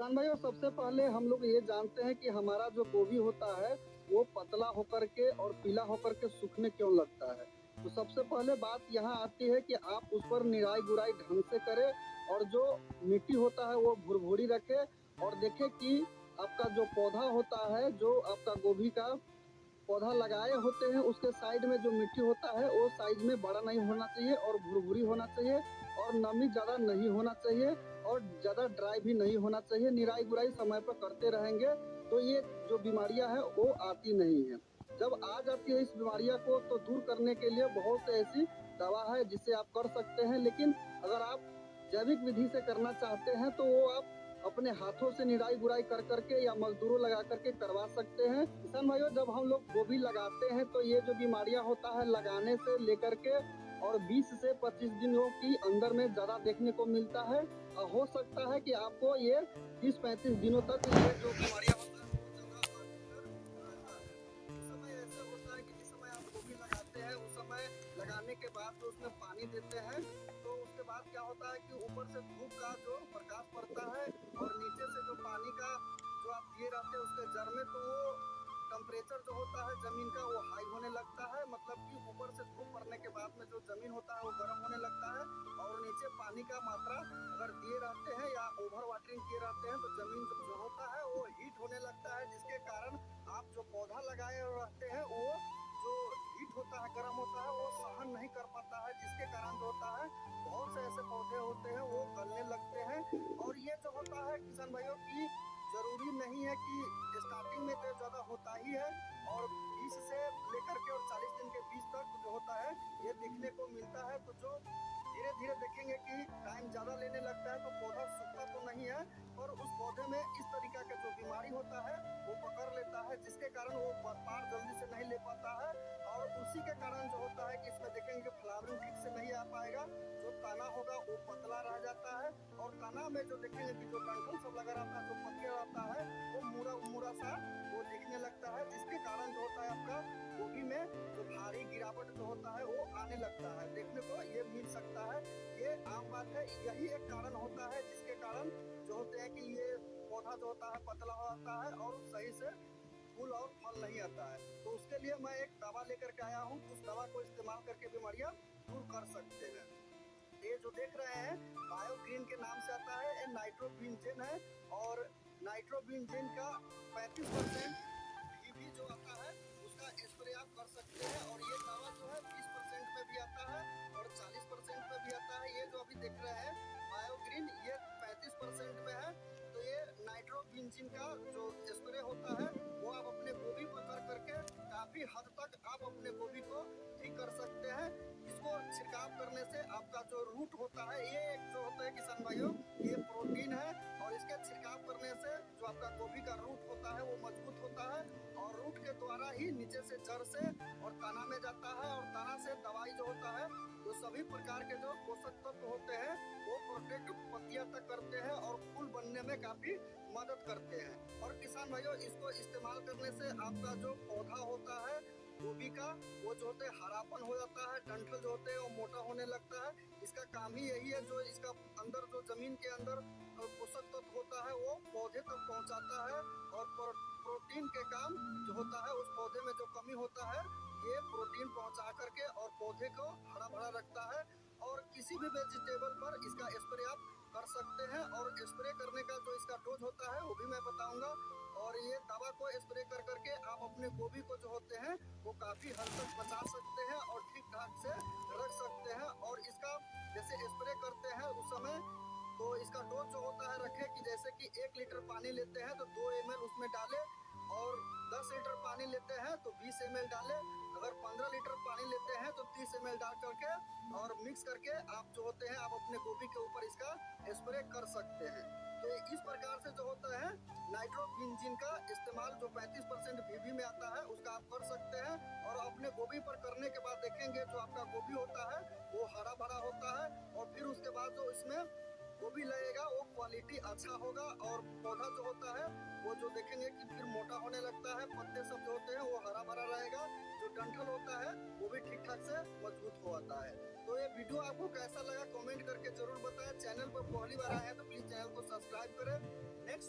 किसान भाई, और सबसे पहले हम लोग ये जानते हैं कि हमारा जो गोभी होता है वो पतला होकर के और पीला होकर के सूखने क्यों लगता है। तो सबसे पहले बात यहाँ आती है कि आप उस पर निराई गुड़ाई ढंग से करें और जो मिट्टी होता है वो भुरभुरी रखे और देखें कि आपका जो पौधा होता है, जो आपका गोभी का पौधा लगाए होते हैं, उसके साइड में जो मिट्टी होता है वो साइज में बड़ा नहीं होना चाहिए और भुरभुरी होना चाहिए और नमी ज़्यादा नहीं होना चाहिए और ज़्यादा ड्राई भी नहीं होना चाहिए। निराई गुड़ाई समय पर करते रहेंगे तो ये जो बीमारियां हैं वो आती नहीं है। जब आ जाती है इस बीमारियां को तो दूर करने के लिए बहुत से ऐसी दवा है जिसे आप कर सकते हैं, लेकिन अगर आप जैविक विधि से करना चाहते हैं तो वो आप अपने हाथों से निराई गुड़ाई कर करके या मजदूरों लगा करके करवा सकते हैं। किसान भाइयों, जब हम लोग गोभी लगाते हैं तो ये जो बीमारियां होता है लगाने से लेकर के और 20 से 25 दिनों की अंदर में ज्यादा देखने को मिलता है। हो सकता है कि आपको ये 30-35 दिनों तक ये जो बीमारियां होता है वो ज्यादा असर रहता है। उस समय ऐसे होता है कि जिस समय आप गोभी लगाते हैं उस समय लगाने के बाद जो उसमें पानी देते हैं तो उसके बाद क्या होता है कि ऊपर से धूप का जो प्रकाश पड़ता है और नीचे से जो पानी का जो आप दिए रहते हैं उसके जड़ में, तो वो टेम्परेचर जो होता है जमीन का वो हाई होने लगता है। मतलब कि ऊपर से धूप पड़ने के बाद में जो जमीन होता है वो गर्म होने लगता है और नीचे पानी का मात्रा अगर दिए रहते हैं या ओवर वाटरिंग किए रहते हैं तो जमीन जो होता है वो हीट होने लगता है, जिसके कारण आप जो पौधा लगाए रहते हैं वो जो हीट होता है, गर्म होता है, वो सहन नहीं कर पाता है, जिसके कारण जो होता है बहुत से ऐसे पौधे होते हैं वो गलने लगते हैं। और ये जो होता है किसान भाइयों की जरूरी नहीं है कि स्टार्टिंग में तो ज्यादा होता ही है और 20 से लेकर के और 40 दिन के बीच तक जो होता है ये देखने को मिलता है। तो जो धीरे धीरे देखेंगे कि टाइम ज्यादा लेने लगता है तो पौधा सूखता तो नहीं है पर उस पौधे में इस तरीका का जो बीमारी होता है वो पकड़ लेता है, जिसके कारण वो पार जल्दी से नहीं ले पाता है और उसी के कारण जो होता है कि इसमें देखेंगे कि फ्लावरिंग ठीक से नहीं आ पाएगा, जो तना होगा वो पतला रह जाता है और तना में जो देखेंगे कि जो डंठल सब लगा रहता है, जो पत्तियां रहता है वो मुड़ा मुड़ा सा वो दिखने लगता है, जिसके कारण जो होता है आपका गोभी में जो भारी गिरावट जो होता है वो आने लगता है, देखने को ये मिल सकता है। ये आम बात है, यही एक कारण होता है जिसके कारण जो होते हैं कि ये पौधा जो होता है पतला हो जाता है और सही से फूल और फल नहीं आता है। तो उसके लिए मैं एक दवा लेकर के आया हूँ, उस दवा को इस्तेमाल करके बीमारियां दूर कर सकते हैं। ये जो देख रहे हैं बायोग्रीन के नाम से आता है, ये नाइट्रोबिंजेन है और नाइट्रोबिंजेन का 35% भी जो आता है उसका स्प्रे आप कर सकते हैं और ये दवा जो है 20% में भी आता है और 40% में भी आता है। ये जो अभी देख रहे हैं बायोग्रीन ये 35% में है। तो ये नाइट्रोबिंजिन का जो स्प्रे होता है वो आप अपने गोभी पर कर करके काफी हद तक आप अपने गोभी को ठीक कर सकते हैं। इसको छिड़काव करने से आपका जो रूट होता है, ये एक जो होता है किसान भाइयों ये प्रोटीन है और इसके छिड़काव करने से जो आपका गोभी का रूट होता है वो मजबूत होता है और रूट के द्वारा ही नीचे से जड़ से और तना में जाता है और तना से दवाई जो होता है जो सभी प्रकार के जो पोषक तत्व होते हैं वो प्रोटेक्ट पत्तियां तक करते हैं और फूल बनने में काफी मदद करते हैं। और किसान भाइयों इसको इस्तेमाल करने से आपका जो पौधा होता है गोभी का वो जो होते हैं हरापन हो जाता है, डंठल जो होते हैं वो मोटा होने लगता है। इसका काम ही यही है, जो इसका अंदर जो जमीन के अंदर पोषक तत्व होता है वो पौधे तक पहुंचाता है और प्रोटीन के काम जो होता है उस पौधे में जो कमी होता है ये प्रोटीन पहुंचा करके और पौधे को हरा भरा रखता है। और किसी भी वेजिटेबल पर इसका स्प्रे आप कर सकते हैं और स्प्रे करने का जो इसका डोज होता है वो भी मैं बताऊंगा। और ये दवा को स्प्रे कर करके आप अपने गोभी को जो होते हैं वो काफी हद तक बचा सकते हैं और ठीक ठाक से रख सकते हैं। और इसका जैसे स्प्रे करते हैं उस समय तो इसका डोज जो होता है रखें कि जैसे कि 1 लीटर पानी लेते हैं तो 2 ml उसमें डालें और 10 लीटर पानी लेते हैं तो 20 ml डालें। अगर 15 लीटर पानी लेते हैं तो 30 ml डाल करके और मिक्स करके आप जो होते हैं आप अपने गोभी के ऊपर इसका स्प्रे कर सकते हैं। तो इस प्रकार से जो होता है नाइट्रोबिंजिन का इस्तेमाल जो 35% बीबी में आता है उसका आप कर सकते हैं और अपने गोभी पर करने के बाद देखेंगे जो आपका गोभी होता है वो हरा भरा होता है और फिर उसके बाद जो इसमें गोभी लगेगा वो क्वालिटी अच्छा होगा और पौधा जो होता है वो जो देखेंगे कि फिर मोटा होने लगता है, पत्ते सब जो होते हैं वो हरा भरा रहेगा, जो डंठल होता है वो भी ठीक ठाक से मजबूत हो आता है। तो ये वीडियो आपको कैसा लगा कमेंट करके जरूर बताएं। चैनल पर पहली बार आए हैं तो प्लीज चैनल को सब्सक्राइब करें। नेक्स्ट